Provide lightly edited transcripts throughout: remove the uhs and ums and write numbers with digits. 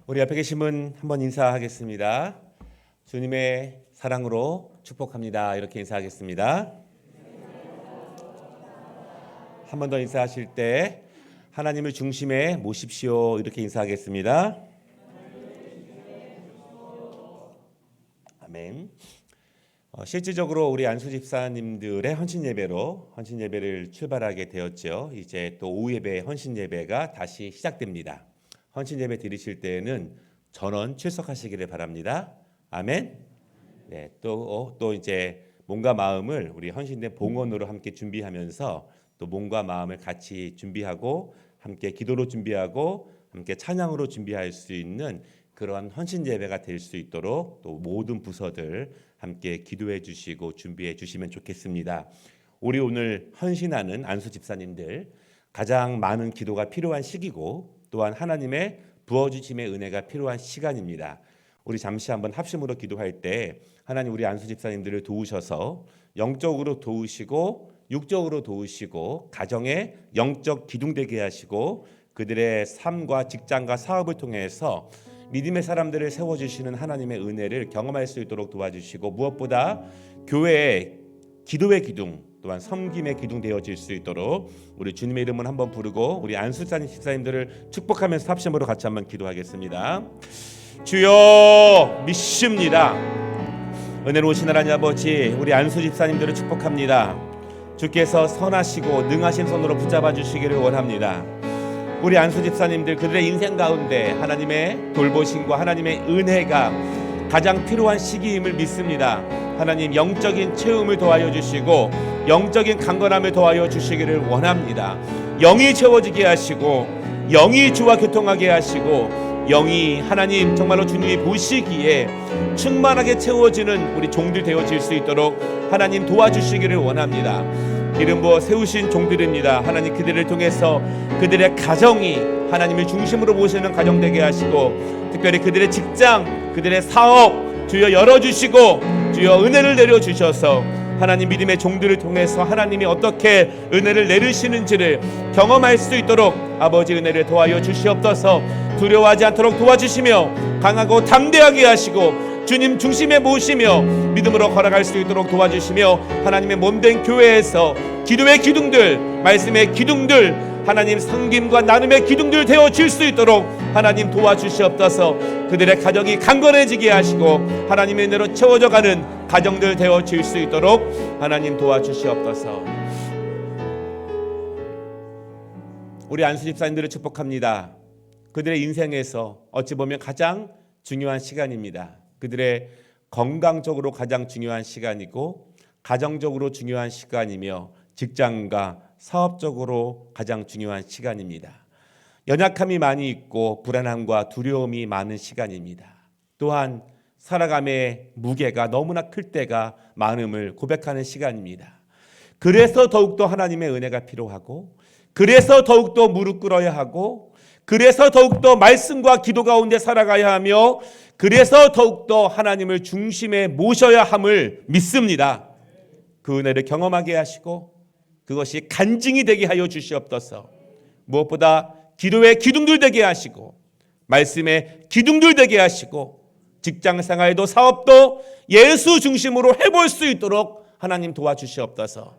우리 앞에 계신 분 한번 인사하겠습니다. 주님의 사랑으로 축복합니다. 이렇게 인사하겠습니다. 한 번 더 인사하실 때 하나님을 중심에 모십시오. 이렇게 인사하겠습니다. 아멘. 실질적으로 우리 안수 집사님들의 헌신 예배를 출발하게 되었죠. 이제 또 오후 예배 헌신 예배가 다시 시작됩니다. 헌신 예배 드리실 때에는 전원 출석하시기를 바랍니다. 아멘. 네, 또 이제 몸과 마음을 우리 헌신된 봉헌으로 함께 준비하면서 또 몸과 마음을 같이 준비하고 함께 기도로 준비하고 함께 찬양으로 준비할 수 있는 그러한 헌신 예배가 될 수 있도록 또 모든 부서들 함께 기도해 주시고 준비해 주시면 좋겠습니다. 우리 오늘 헌신하는 안수 집사님들 가장 많은 기도가 필요한 시기고 또한 하나님의 부어주심의 은혜가 필요한 시간입니다. 우리 잠시 한번 합심으로 기도할 때 하나님 우리 안수 집사님들을 도우셔서 영적으로 도우시고 육적으로 도우시고 가정에 영적 기둥되게 하시고 그들의 삶과 직장과 사업을 통해서 믿음의 사람들을 세워주시는 하나님의 은혜를 경험할 수 있도록 도와주시고 무엇보다 교회의 기도의 기둥 또한 섬김의 기둥 되어질 수 있도록 우리 주님의 이름을 한번 부르고 우리 안수사님 집사님들을 축복하면서 합심으로 같이 한번 기도하겠습니다. 주여 믿습니다. 은혜로우신 하나님 아버지 우리 안수 집사님들을 축복합니다. 주께서 선하시고 능하신 손으로 붙잡아 주시기를 원합니다. 우리 안수 집사님들 그들의 인생 가운데 하나님의 돌보심과 하나님의 은혜가 가장 필요한 시기임을 믿습니다. 하나님 영적인 체험을 더하여 주시고 영적인 강건함을 더하여 주시기를 원합니다. 영이 채워지게 하시고 영이 주와 교통하게 하시고 영이 하나님 정말로 주님이 보시기에 충만하게 채워지는 우리 종들 되어질 수 있도록 하나님 도와주시기를 원합니다. 기름 부어 세우신 종들입니다. 하나님 그들을 통해서 그들의 가정이 하나님을 중심으로 모시는 가정 되게 하시고 특별히 그들의 직장, 그들의 사업 주여 열어주시고 주여 은혜를 내려주셔서 하나님 믿음의 종들을 통해서 하나님이 어떻게 은혜를 내리시는지를 경험할 수 있도록 아버지 은혜를 도와여 주시옵소서. 두려워하지 않도록 도와주시며 강하고 담대하게 하시고 주님 중심에 모시며 믿음으로 걸어갈 수 있도록 도와주시며 하나님의 몸된 교회에서 기도의 기둥들, 말씀의 기둥들, 하나님 섬김과 나눔의 기둥들 되어질 수 있도록 하나님 도와주시옵소서. 그들의 가정이 강건해지게 하시고 하나님의 은혜로 채워져가는 가정들 되어질 수 있도록 하나님 도와주시옵소서. 우리 안수 집사님들을 축복합니다. 그들의 인생에서 어찌 보면 가장 중요한 시간입니다. 그들의 건강적으로 가장 중요한 시간이고 가정적으로 중요한 시간이며 직장과 사업적으로 가장 중요한 시간입니다. 연약함이 많이 있고 불안함과 두려움이 많은 시간입니다. 또한 살아감의 무게가 너무나 클 때가 많음을 고백하는 시간입니다. 그래서 더욱더 하나님의 은혜가 필요하고 그래서 더욱더 무릎 꿇어야 하고 그래서 더욱더 말씀과 기도 가운데 살아가야 하며 그래서 더욱더 하나님을 중심에 모셔야 함을 믿습니다. 그 은혜를 경험하게 하시고 그것이 간증이 되게 하여 주시옵소서. 무엇보다 기도의 기둥들 되게 하시고 말씀의 기둥들 되게 하시고 직장생활도 사업도 예수 중심으로 해볼 수 있도록 하나님 도와주시옵소서.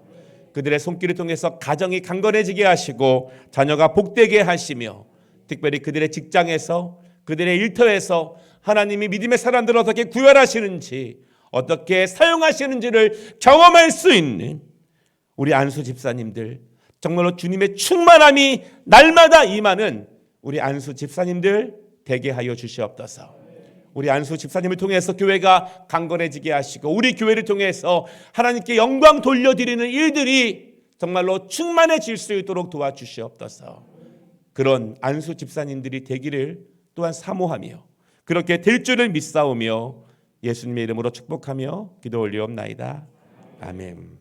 그들의 손길을 통해서 가정이 강건해지게 하시고 자녀가 복되게 하시며 특별히 그들의 직장에서 그들의 일터에서 하나님이 믿음의 사람들을 어떻게 구별하시는지 어떻게 사용하시는지를 경험할 수 있는 우리 안수 집사님들 정말로 주님의 충만함이 날마다 임하는 우리 안수 집사님들 되게 하여 주시옵소서. 우리 안수 집사님을 통해서 교회가 강건해지게 하시고 우리 교회를 통해서 하나님께 영광 돌려드리는 일들이 정말로 충만해질 수 있도록 도와주시옵소서. 그런 안수 집사님들이 되기를 또한 사모하며 그렇게 될 줄을 믿사오며 예수님의 이름으로 축복하며 기도 올리옵나이다. 아멘.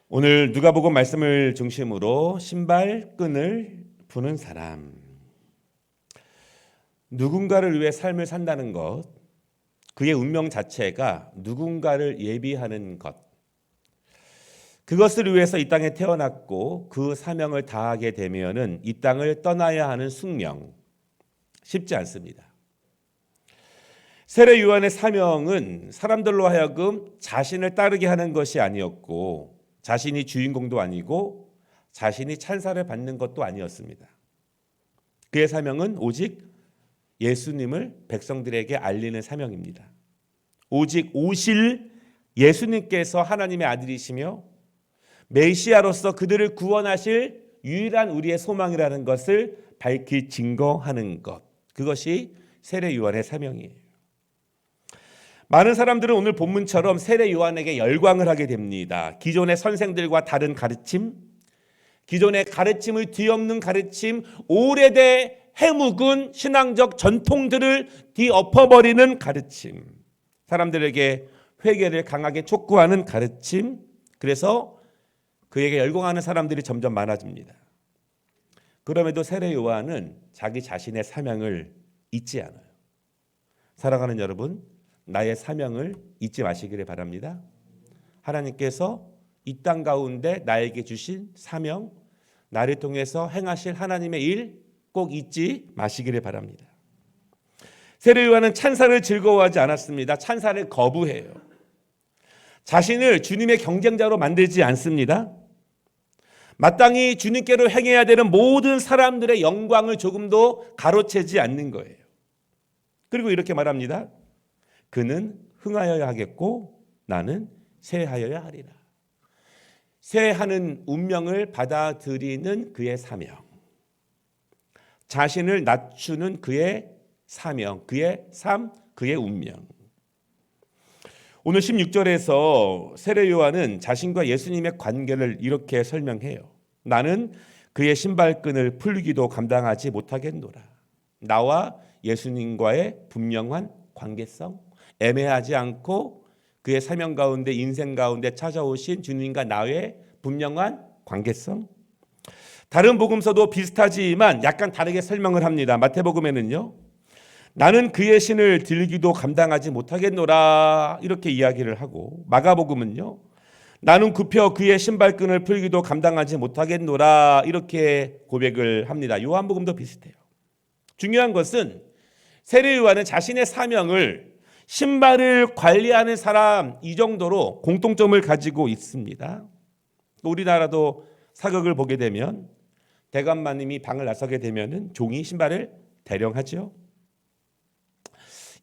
오늘 누가복음 말씀을 중심으로 신발끈을 부는 사람. 누군가를 위해 삶을 산다는 것, 그의 운명 자체가 누군가를 예비하는 것. 그것을 위해서 이 땅에 태어났고 그 사명을 다하게 되면은 이 땅을 떠나야 하는 숙명 쉽지 않습니다. 세례 요한의 사명은 사람들로 하여금 자신을 따르게 하는 것이 아니었고 자신이 주인공도 아니고 자신이 찬사를 받는 것도 아니었습니다. 그의 사명은 오직 예수님을 백성들에게 알리는 사명입니다. 오직 오실 예수님께서 하나님의 아들이시며 메시아로서 그들을 구원하실 유일한 우리의 소망이라는 것을 밝히 증거하는 것, 그것이 세례 요한의 사명이에요. 많은 사람들은 오늘 본문처럼 세례 요한에게 열광을 하게 됩니다. 기존의 선생들과 다른 가르침, 기존의 가르침을 뒤엎는 가르침, 오래돼 해묵은 신앙적 전통들을 뒤엎어버리는 가르침, 사람들에게 회개를 강하게 촉구하는 가르침, 그래서 그에게 열광하는 사람들이 점점 많아집니다. 그럼에도 세례 요한은 자기 자신의 사명을 잊지 않아요. 사랑하는 여러분, 나의 사명을 잊지 마시기를 바랍니다. 하나님께서 이 땅 가운데 나에게 주신 사명, 나를 통해서 행하실 하나님의 일 꼭 잊지 마시기를 바랍니다. 세례 요한은 찬사를 즐거워하지 않았습니다. 찬사를 거부해요. 자신을 주님의 경쟁자로 만들지 않습니다. 마땅히 주님께로 행해야 되는 모든 사람들의 영광을 조금도 가로채지 않는 거예요. 그리고 이렇게 말합니다. 그는 흥하여야 하겠고 나는 쇠하여야 하리라. 쇠하는 운명을 받아들이는 그의 사명, 자신을 낮추는 그의 사명, 그의 삶, 그의 운명. 오늘 16절에서 세례 요한은 자신과 예수님의 관계를 이렇게 설명해요. 나는 그의 신발끈을 풀기도 감당하지 못하겠노라. 나와 예수님과의 분명한 관계성, 애매하지 않고 그의 사명 가운데 인생 가운데 찾아오신 주님과 나의 분명한 관계성. 다른 복음서도 비슷하지만 약간 다르게 설명을 합니다. 마태복음에는요, 나는 그의 신을 들기도 감당하지 못하겠노라 이렇게 이야기를 하고, 마가복음은요, 나는 굽혀 그의 신발끈을 풀기도 감당하지 못하겠노라 이렇게 고백을 합니다. 요한복음도 비슷해요. 중요한 것은 세례 요한은 자신의 사명을 신발을 관리하는 사람 이 정도로 공통점을 가지고 있습니다. 우리나라도 사극을 보게 되면 대감마님이 방을 나서게 되면 종이 신발을 대령하죠.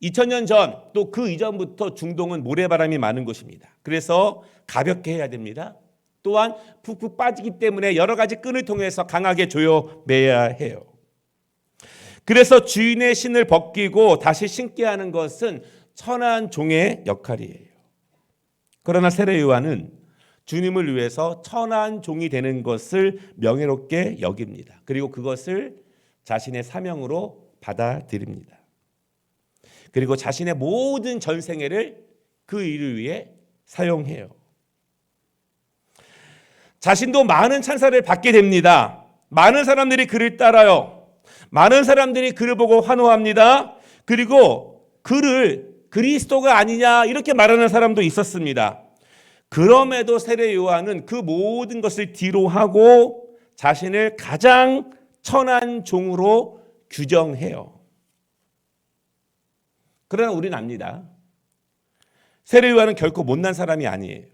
2000년 전 또 그 이전부터 중동은 모래바람이 많은 곳입니다. 그래서 가볍게 해야 됩니다. 또한 푹푹 빠지기 때문에 여러 가지 끈을 통해서 강하게 조여매야 해요. 그래서 주인의 신을 벗기고 다시 신게 하는 것은 천한 종의 역할이에요. 그러나 세례 요한은 주님을 위해서 천한 종이 되는 것을 명예롭게 여깁니다. 그리고 그것을 자신의 사명으로 받아들입니다. 그리고 자신의 모든 전생애를 그 일을 위해 사용해요. 자신도 많은 찬사를 받게 됩니다. 많은 사람들이 그를 따라요. 많은 사람들이 그를 보고 환호합니다. 그리고 그를 그리스도가 아니냐 이렇게 말하는 사람도 있었습니다. 그럼에도 세례 요한은 그 모든 것을 뒤로하고 자신을 가장 천한 종으로 규정해요. 그러나 우리는 압니다. 세례 요한은 결코 못난 사람이 아니에요.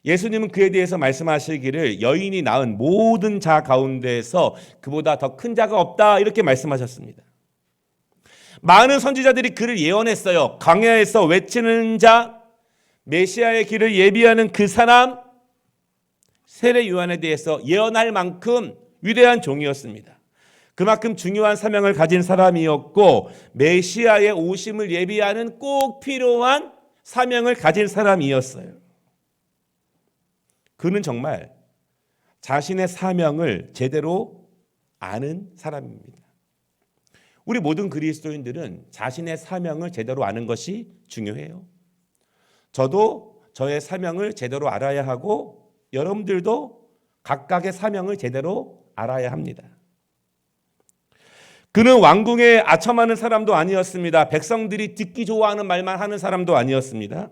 예수님은 그에 대해서 말씀하시기를 여인이 낳은 모든 자 가운데에서 그보다 더 큰 자가 없다 이렇게 말씀하셨습니다. 많은 선지자들이 그를 예언했어요. 광야에서 외치는 자, 메시아의 길을 예비하는 그 사람, 세례 요한에 대해서 예언할 만큼 위대한 종이었습니다. 그만큼 중요한 사명을 가진 사람이었고 메시아의 오심을 예비하는 꼭 필요한 사명을 가진 사람이었어요. 그는 정말 자신의 사명을 제대로 아는 사람입니다. 우리 모든 그리스도인들은 자신의 사명을 제대로 아는 것이 중요해요. 저도 저의 사명을 제대로 알아야 하고 여러분들도 각각의 사명을 제대로 알아야 합니다. 그는 왕궁에 아첨하는 사람도 아니었습니다. 백성들이 듣기 좋아하는 말만 하는 사람도 아니었습니다.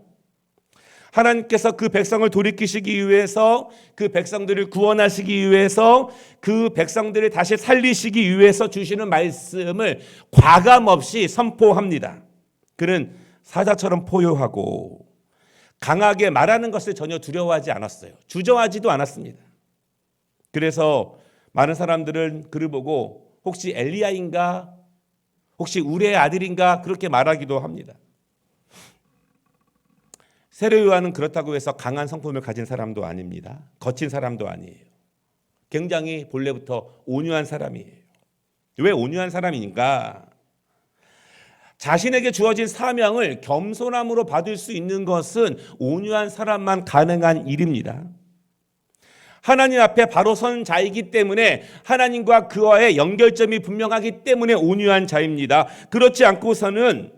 하나님께서 그 백성을 돌이키시기 위해서, 그 백성들을 구원하시기 위해서, 그 백성들을 다시 살리시기 위해서 주시는 말씀을 과감없이 선포합니다. 그는 사자처럼 포효하고 강하게 말하는 것을 전혀 두려워하지 않았어요. 주저하지도 않았습니다. 그래서 많은 사람들은 그를 보고 혹시 엘리야인가, 혹시 우리의 아들인가 그렇게 말하기도 합니다. 세례 요한은 그렇다고 해서 강한 성품을 가진 사람도 아닙니다. 거친 사람도 아니에요. 굉장히 본래부터 온유한 사람이에요. 왜 온유한 사람인가? 자신에게 주어진 사명을 겸손함으로 받을 수 있는 것은 온유한 사람만 가능한 일입니다. 하나님 앞에 바로 선 자이기 때문에, 하나님과 그와의 연결점이 분명하기 때문에 온유한 자입니다. 그렇지 않고서는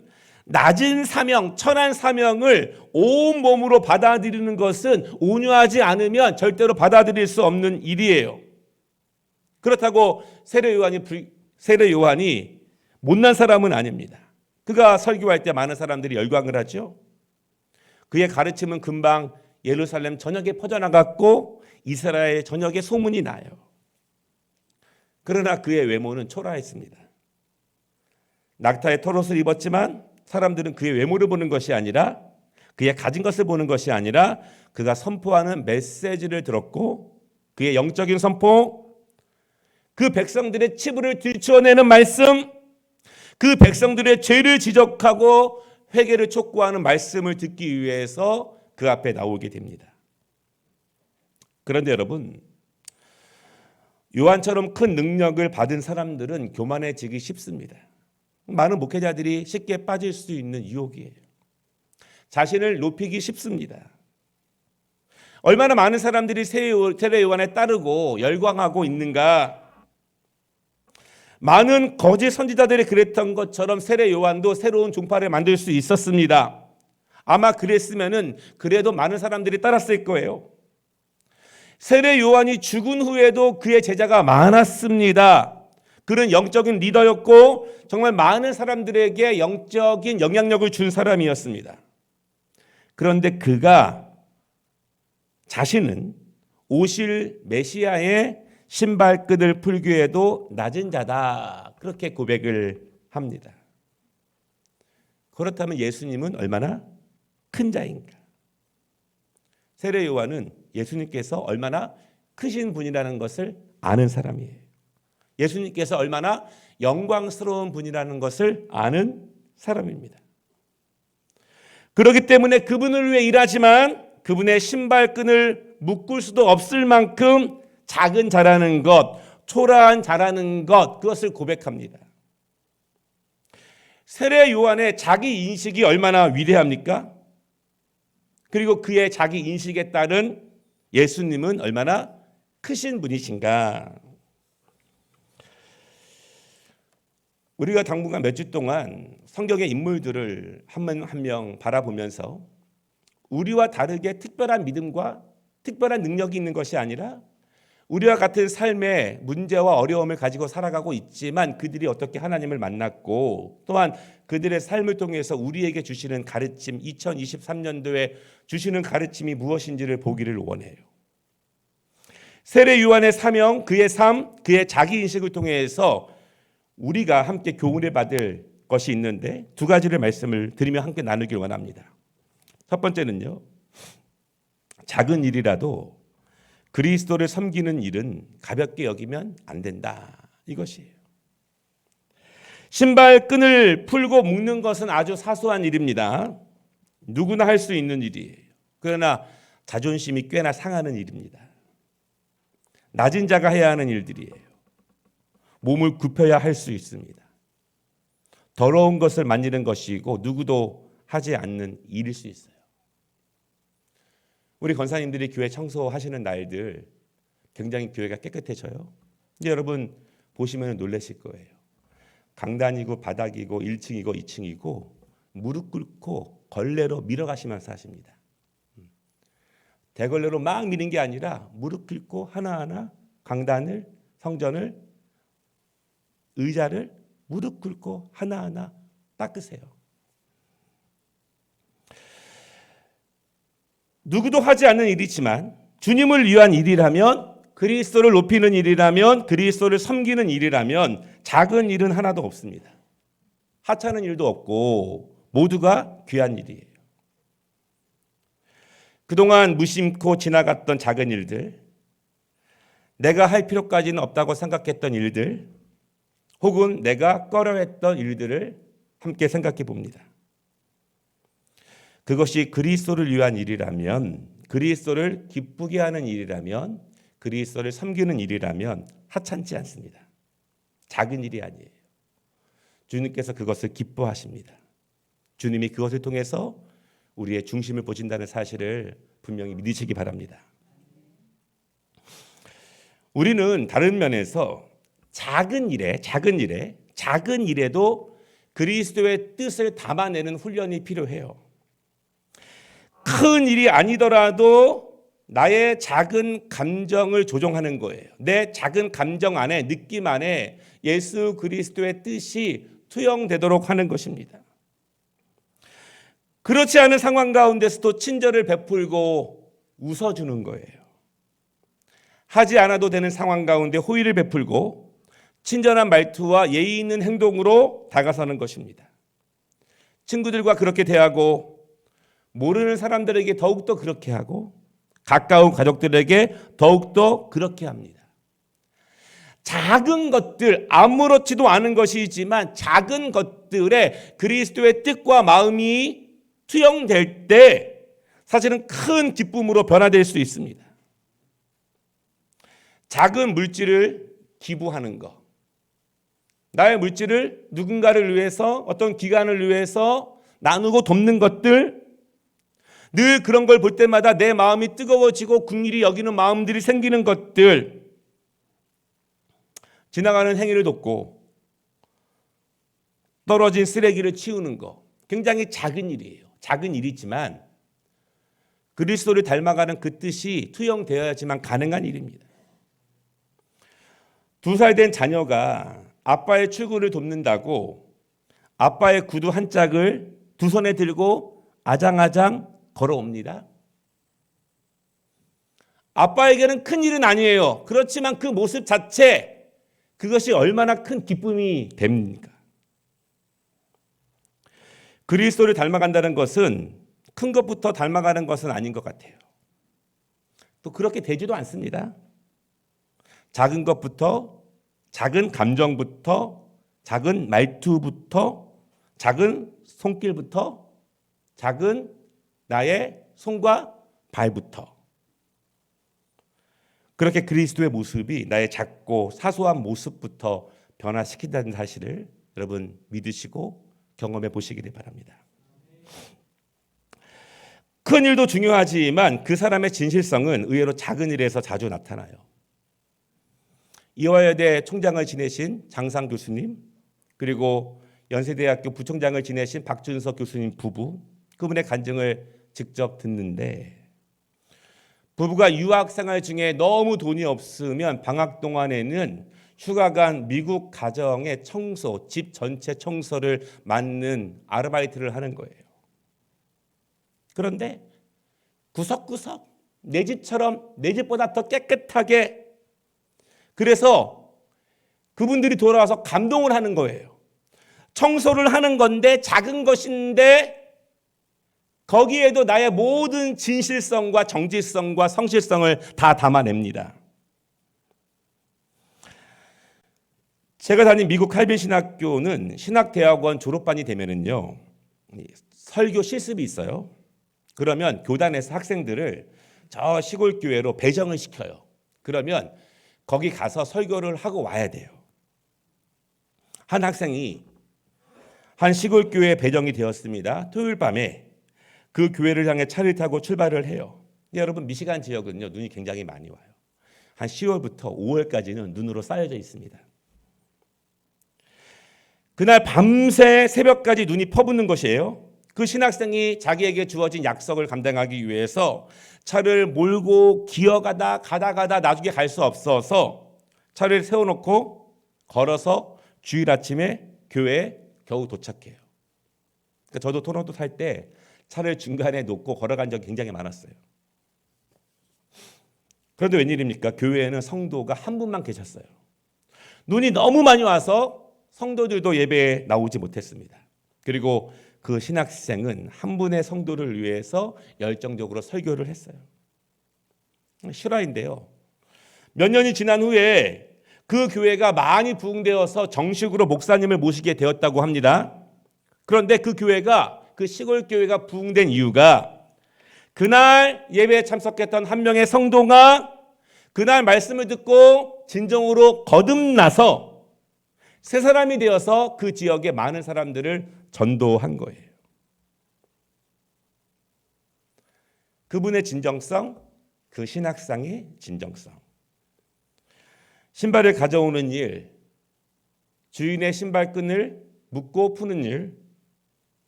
낮은 사명, 천한 사명을 온 몸으로 받아들이는 것은 온유하지 않으면 절대로 받아들일 수 없는 일이에요. 그렇다고 세례 요한이 못난 사람은 아닙니다. 그가 설교할 때 많은 사람들이 열광을 하죠. 그의 가르침은 금방 예루살렘 전역에 퍼져나갔고 이스라엘 전역에 소문이 나요. 그러나 그의 외모는 초라했습니다. 낙타의 털옷을 입었지만 사람들은 그의 외모를 보는 것이 아니라, 그의 가진 것을 보는 것이 아니라 그가 선포하는 메시지를 들었고, 그의 영적인 선포, 그 백성들의 치부를 들추어내는 말씀, 그 백성들의 죄를 지적하고 회개를 촉구하는 말씀을 듣기 위해서 그 앞에 나오게 됩니다. 그런데 여러분, 요한처럼 큰 능력을 받은 사람들은 교만해지기 쉽습니다. 많은 목회자들이 쉽게 빠질 수 있는 유혹이에요. 자신을 높이기 쉽습니다. 얼마나 많은 사람들이 세례 요한에 따르고 열광하고 있는가. 많은 거짓 선지자들이 그랬던 것처럼 세례 요한도 새로운 종파를 만들 수 있었습니다. 아마 그랬으면은 그래도 많은 사람들이 따랐을 거예요. 세례 요한이 죽은 후에도 그의 제자가 많았습니다. 그는 영적인 리더였고 정말 많은 사람들에게 영적인 영향력을 준 사람이었습니다. 그런데 그가 자신은 오실 메시아의 신발끈을 풀기에도 낮은 자다, 그렇게 고백을 합니다. 그렇다면 예수님은 얼마나 큰 자인가? 세례 요한은 예수님께서 얼마나 크신 분이라는 것을 아는 사람이에요. 예수님께서 얼마나 영광스러운 분이라는 것을 아는 사람입니다. 그렇기 때문에 그분을 위해 일하지만 그분의 신발끈을 묶을 수도 없을 만큼 작은 자라는 것, 초라한 자라는 것, 그것을 고백합니다. 세례 요한의 자기 인식이 얼마나 위대합니까? 그리고 그의 자기 인식에 따른 예수님은 얼마나 크신 분이신가? 우리가 당분간 몇 주 동안 성경의 인물들을 한 명 한 명 바라보면서 우리와 다르게 특별한 믿음과 특별한 능력이 있는 것이 아니라 우리와 같은 삶의 문제와 어려움을 가지고 살아가고 있지만 그들이 어떻게 하나님을 만났고, 또한 그들의 삶을 통해서 우리에게 주시는 가르침, 2023년도에 주시는 가르침이 무엇인지를 보기를 원해요. 세례 요한의 사명, 그의 삶, 그의 자기인식을 통해서 우리가 함께 교훈을 받을 것이 있는데 두 가지를 말씀을 드리며 함께 나누길 원합니다. 첫 번째는요, 작은 일이라도 그리스도를 섬기는 일은 가볍게 여기면 안 된다, 이것이에요. 신발끈을 풀고 묶는 것은 아주 사소한 일입니다. 누구나 할 수 있는 일이에요. 그러나 자존심이 꽤나 상하는 일입니다. 낮은 자가 해야 하는 일들이에요. 몸을 굽혀야 할 수 있습니다. 더러운 것을 만지는 것이고 누구도 하지 않는 일일 수 있어요. 우리 권사님들이 교회 청소하시는 날들 굉장히 교회가 깨끗해져요. 이제 여러분 보시면 놀라실 거예요. 강단이고 바닥이고 1층이고 2층이고 무릎 꿇고 걸레로 밀어가시면서 하십니다. 대걸레로 막 미는 게 아니라 무릎 꿇고 하나하나 강단을, 성전을, 의자를 무릎 꿇고 하나하나 닦으세요. 누구도 하지 않는 일이지만 주님을 위한 일이라면, 그리스도를 높이는 일이라면, 그리스도를 섬기는 일이라면 작은 일은 하나도 없습니다. 하찮은 일도 없고 모두가 귀한 일이에요. 그동안 무심코 지나갔던 작은 일들, 내가 할 필요까지는 없다고 생각했던 일들, 혹은 내가 꺼려했던 일들을 함께 생각해 봅니다. 그것이 그리스도를 위한 일이라면, 그리스도를 기쁘게 하는 일이라면, 그리스도를 섬기는 일이라면 하찮지 않습니다. 작은 일이 아니에요. 주님께서 그것을 기뻐하십니다. 주님이 그것을 통해서 우리의 중심을 보신다는 사실을 분명히 믿으시기 바랍니다. 우리는 다른 면에서 작은 일에도 그리스도의 뜻을 담아내는 훈련이 필요해요. 큰 일이 아니더라도 나의 작은 감정을 조종하는 거예요. 내 작은 감정 안에, 느낌 안에 예수 그리스도의 뜻이 투영되도록 하는 것입니다. 그렇지 않은 상황 가운데서도 친절을 베풀고 웃어주는 거예요. 하지 않아도 되는 상황 가운데 호의를 베풀고 친절한 말투와 예의 있는 행동으로 다가서는 것입니다. 친구들과 그렇게 대하고, 모르는 사람들에게 더욱더 그렇게 하고, 가까운 가족들에게 더욱더 그렇게 합니다. 작은 것들, 아무렇지도 않은 것이지만 작은 것들에 그리스도의 뜻과 마음이 투영될 때 사실은 큰 기쁨으로 변화될 수 있습니다. 작은 물질을 기부하는 것, 나의 물질을 누군가를 위해서, 어떤 기관을 위해서 나누고 돕는 것들, 늘 그런 걸 볼 때마다 내 마음이 뜨거워지고 긍휼히 여기는 마음들이 생기는 것들, 지나가는 행위를 돕고 떨어진 쓰레기를 치우는 것, 굉장히 작은 일이에요. 작은 일이지만 그리스도를 닮아가는 그 뜻이 투영되어야지만 가능한 일입니다. 2살 된 자녀가 아빠의 출근을 돕는다고 아빠의 구두 한 짝을 두 손에 들고 아장아장 걸어옵니다. 아빠에게는 큰 일은 아니에요. 그렇지만 그 모습 자체, 그것이 얼마나 큰 기쁨이 됩니까? 그리스도를 닮아간다는 것은 큰 것부터 닮아가는 것은 아닌 것 같아요. 또 그렇게 되지도 않습니다. 작은 것부터, 작은 감정부터, 작은 말투부터, 작은 손길부터, 작은 나의 손과 발부터, 그렇게 그리스도의 모습이 나의 작고 사소한 모습부터 변화시킨다는 사실을 여러분 믿으시고 경험해 보시기를 바랍니다. 큰 일도 중요하지만 그 사람의 진실성은 의외로 작은 일에서 자주 나타나요. 이화여대 총장을 지내신 장상 교수님, 그리고 연세대학교 부총장을 지내신 박준석 교수님 부부, 그분의 간증을 직접 듣는데, 부부가 유학생활 중에 너무 돈이 없으면 방학 동안에는 휴가 간 미국 가정의 청소, 집 전체 청소를 맡는 아르바이트를 하는 거예요. 그런데 구석구석 내 집처럼, 내 집보다 더 깨끗하게, 그래서 그분들이 돌아와서 감동을 하는 거예요. 청소를 하는 건데, 작은 것인데 거기에도 나의 모든 진실성과 정직성과 성실성을 다 담아냅니다. 제가 다닌 미국 칼빈 신학교는 신학대학원 졸업반이 되면은요, 설교 실습이 있어요. 그러면 교단에서 학생들을 저 시골 교회로 배정을 시켜요. 그러면 거기 가서 설교를 하고 와야 돼요. 한 학생이 한 시골 교회에 배정이 되었습니다. 토요일 밤에 그 교회를 향해 차를 타고 출발을 해요. 여러분, 미시간 지역은요, 눈이 굉장히 많이 와요. 한 10월부터 5월까지는 눈으로 쌓여져 있습니다. 그날 밤새 새벽까지 눈이 퍼붓는 것이에요. 그 신학생이 자기에게 주어진 약속을 감당하기 위해서 차를 몰고 기어가다 가다 나중에 갈 수 없어서 차를 세워놓고 걸어서 주일 아침에 교회에 겨우 도착해요. 그러니까 저도 토론토 살 때 차를 중간에 놓고 걸어간 적이 굉장히 많았어요. 그런데 웬일입니까? 교회에는 성도가 한 분만 계셨어요. 눈이 너무 많이 와서 성도들도 예배에 나오지 못했습니다. 그리고 그 신학생은 한 분의 성도를 위해서 열정적으로 설교를 했어요. 실화인데요. 몇 년이 지난 후에 그 교회가 많이 부흥되어서 정식으로 목사님을 모시게 되었다고 합니다. 그런데 그 교회가, 그 시골 교회가 부흥된 이유가 그날 예배에 참석했던 한 명의 성도가 그날 말씀을 듣고 진정으로 거듭나서 새 사람이 되어서 그 지역의 많은 사람들을 전도한 거예요. 그분의 진정성, 그 신학상의 진정성. 신발을 가져오는 일, 주인의 신발끈을 묶고 푸는 일,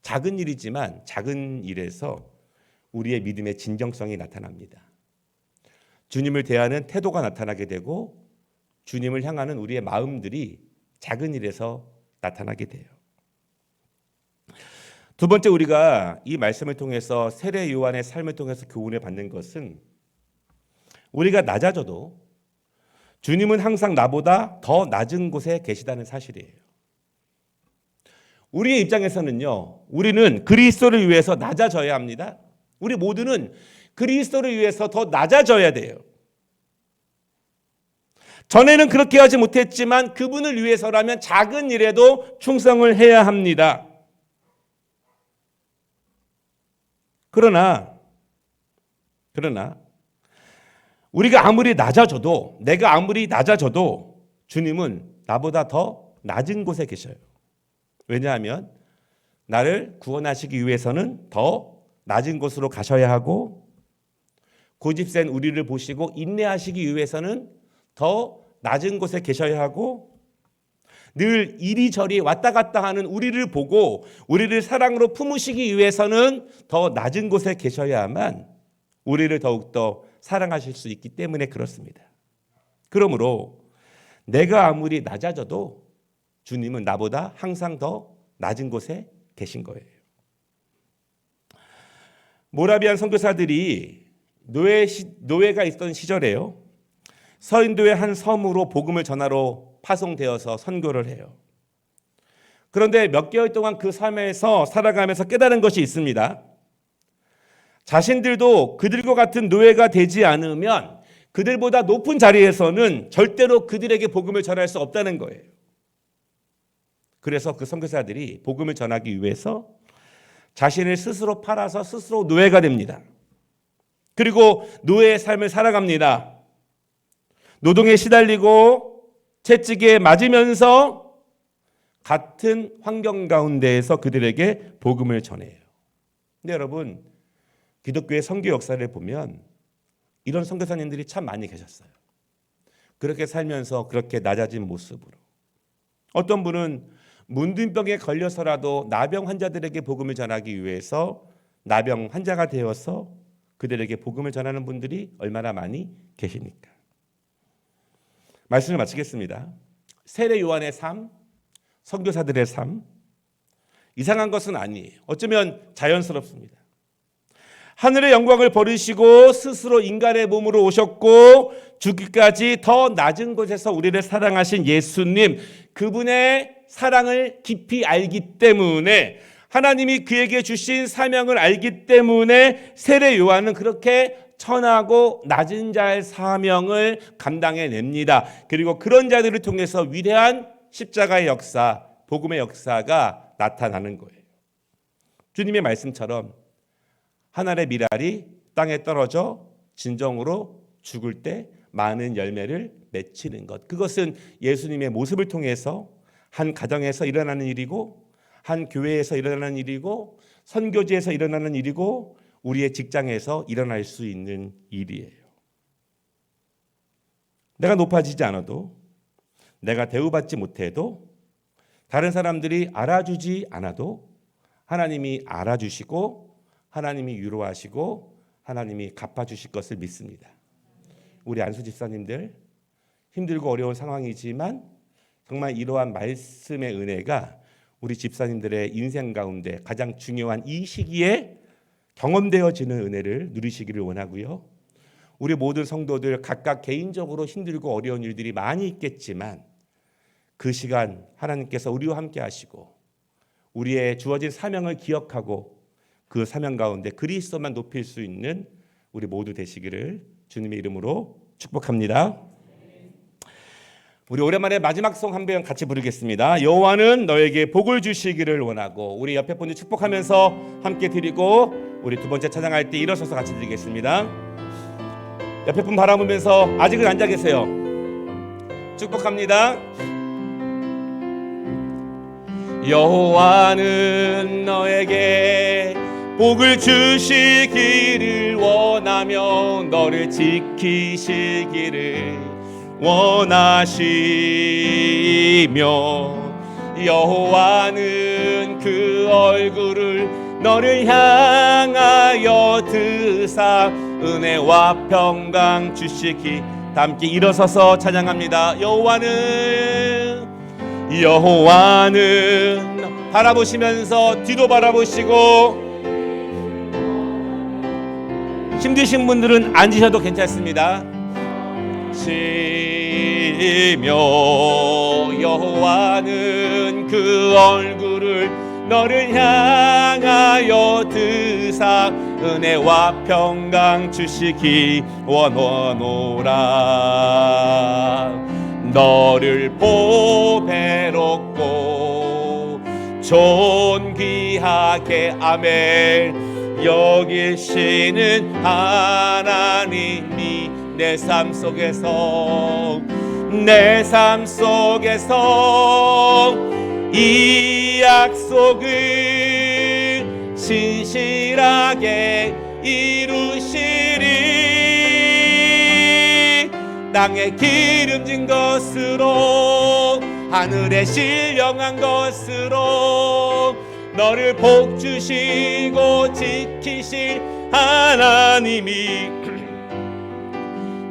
작은 일이지만 작은 일에서 우리의 믿음의 진정성이 나타납니다. 주님을 대하는 태도가 나타나게 되고 주님을 향하는 우리의 마음들이 작은 일에서 나타나게 돼요. 두 번째, 우리가 이 말씀을 통해서 세례 요한의 삶을 통해서 교훈을 받는 것은 우리가 낮아져도 주님은 항상 나보다 더 낮은 곳에 계시다는 사실이에요. 우리의 입장에서는요, 우리는 그리스도를 위해서 낮아져야 합니다. 우리 모두는 그리스도를 위해서 더 낮아져야 돼요. 전에는 그렇게 하지 못했지만 그분을 위해서라면 작은 일에도 충성을 해야 합니다. 그러나 우리가 아무리 낮아져도, 내가 아무리 낮아져도 주님은 나보다 더 낮은 곳에 계셔요. 왜냐하면 나를 구원하시기 위해서는 더 낮은 곳으로 가셔야 하고, 고집센 우리를 보시고 인내하시기 위해서는 더 낮은 곳에 계셔야 하고, 늘 이리저리 왔다 갔다 하는 우리를 보고 우리를 사랑으로 품으시기 위해서는 더 낮은 곳에 계셔야만 우리를 더욱더 사랑하실 수 있기 때문에 그렇습니다. 그러므로 내가 아무리 낮아져도 주님은 나보다 항상 더 낮은 곳에 계신 거예요. 모라비안 선교사들이 노예가 있던 시절에요, 서인도의 한 섬으로 복음을 전하러 파송되어서 선교를 해요. 그런데 몇 개월 동안 그 삶에서 살아가면서 깨달은 것이 있습니다. 자신들도 그들과 같은 노예가 되지 않으면 그들보다 높은 자리에서는 절대로 그들에게 복음을 전할 수 없다는 거예요. 그래서 그 선교사들이 복음을 전하기 위해서 자신을 스스로 팔아서 스스로 노예가 됩니다. 그리고 노예의 삶을 살아갑니다. 노동에 시달리고 채찍에 맞으면서 같은 환경 가운데에서 그들에게 복음을 전해요. 근데 여러분, 기독교의 선교 역사를 보면 이런 선교사님들이 참 많이 계셨어요. 그렇게 살면서 그렇게 낮아진 모습으로. 어떤 분은 문둥병에 걸려서라도 나병 환자들에게 복음을 전하기 위해서 나병 환자가 되어서 그들에게 복음을 전하는 분들이 얼마나 많이 계십니까? 말씀을 마치겠습니다. 세례 요한의 삶, 선교사들의 삶, 이상한 것은 아니에요. 어쩌면 자연스럽습니다. 하늘의 영광을 버리시고 스스로 인간의 몸으로 오셨고 죽기까지 더 낮은 곳에서 우리를 사랑하신 예수님, 그분의 사랑을 깊이 알기 때문에, 하나님이 그에게 주신 사명을 알기 때문에 세례 요한은 그렇게 천하고 낮은 자의 사명을 감당해냅니다. 그리고 그런 자들을 통해서 위대한 십자가의 역사, 복음의 역사가 나타나는 거예요. 주님의 말씀처럼 한 알의 밀알이 땅에 떨어져 진정으로 죽을 때 많은 열매를 맺히는 것, 그것은 예수님의 모습을 통해서 한 가정에서 일어나는 일이고, 한 교회에서 일어나는 일이고, 선교지에서 일어나는 일이고, 우리의 직장에서 일어날 수 있는 일이에요. 내가 높아지지 않아도, 내가 대우받지 못해도, 다른 사람들이 알아주지 않아도 하나님이 알아주시고 하나님이 위로하시고 하나님이 갚아주실 것을 믿습니다. 우리 안수 집사님들, 힘들고 어려운 상황이지만 정말 이러한 말씀의 은혜가 우리 집사님들의 인생 가운데 가장 중요한 이 시기에 경험되어지는 은혜를 누리시기를 원하고요. 우리 모든 성도들 각각 개인적으로 힘들고 어려운 일들이 많이 있겠지만 그 시간 하나님께서 우리와 함께 하시고 우리의 주어진 사명을 기억하고 그 사명 가운데 그리스도만 높일 수 있는 우리 모두 되시기를 주님의 이름으로 축복합니다. 우리 오랜만에 마지막 송 한 번 같이 부르겠습니다. 여호와는 너에게 복을 주시기를 원하고, 우리 옆에 분들 축복하면서 함께 드리고 우리 두 번째 찬양할 때 일어서서 같이 드리겠습니다. 옆에 분 바라보면서 아직은 앉아 계세요. 축복합니다. 여호와는 너에게 복을 주시기를 원하며 너를 지키시기를 원하시며, 여호와는 그 얼굴을 너를 향하여 드사 은혜와 평강 주시기. 다 함께 일어서서 찬양합니다. 여호와는 바라보시면서 뒤도 바라보시고, 힘드신 분들은 앉으셔도 괜찮습니다. 시며 여호와는 그 얼굴을 너를 향하여 드사 은혜와 평강 주시기 원하노라. 너를 보배롭고 존귀하게 아멘 여기시는 하나님이 내 삶 속에서 이 약속을 신실하게 이루시리. 땅에 기름진 것으로 하늘에 신령한 것으로 너를 복주시고 지키실 하나님이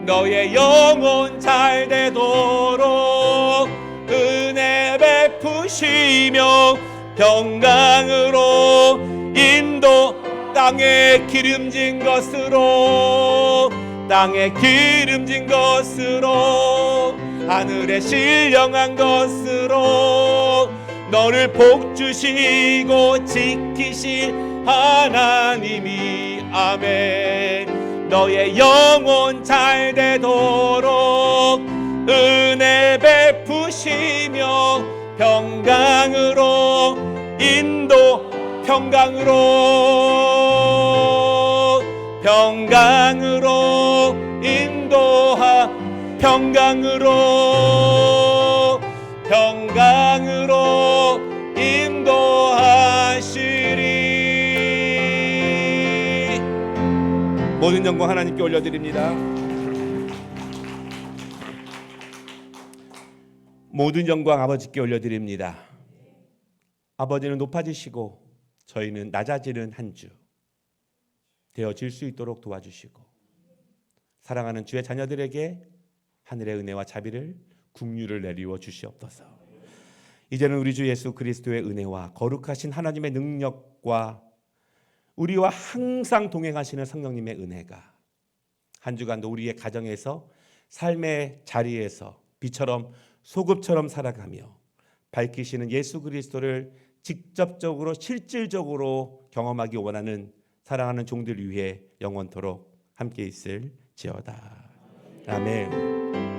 너의 영혼 잘 되도록 은혜 베푸시며 평강으로 인도. 땅에 기름진 것으로 하늘에 신령한 것으로 너를 복주시고 지키실 하나님이 아멘. 너의 영혼 잘 되도록 은혜 베푸시며 평강으로 인도. 평강으로 인도하. 평강으로 인도하시리. 모든 영광 하나님께 올려드립니다. 모든 영광 아버지께 올려드립니다. 아버지는 높아지시고 저희는 낮아지는 한 주 되어질 수 있도록 도와주시고, 사랑하는 주의 자녀들에게 하늘의 은혜와 자비를 긍휼을 내리워 주시옵소서. 이제는 우리 주 예수 그리스도의 은혜와 거룩하신 하나님의 능력과 우리와 항상 동행하시는 성령님의 은혜가 한 주간도 우리의 가정에서 삶의 자리에서 빛처럼 소금처럼 살아가며 밝히시는 예수 그리스도를 직접적으로 실질적으로 경험하기 원하는 사랑하는 종들 위해 영원토록 함께 있을지어다. 아멘.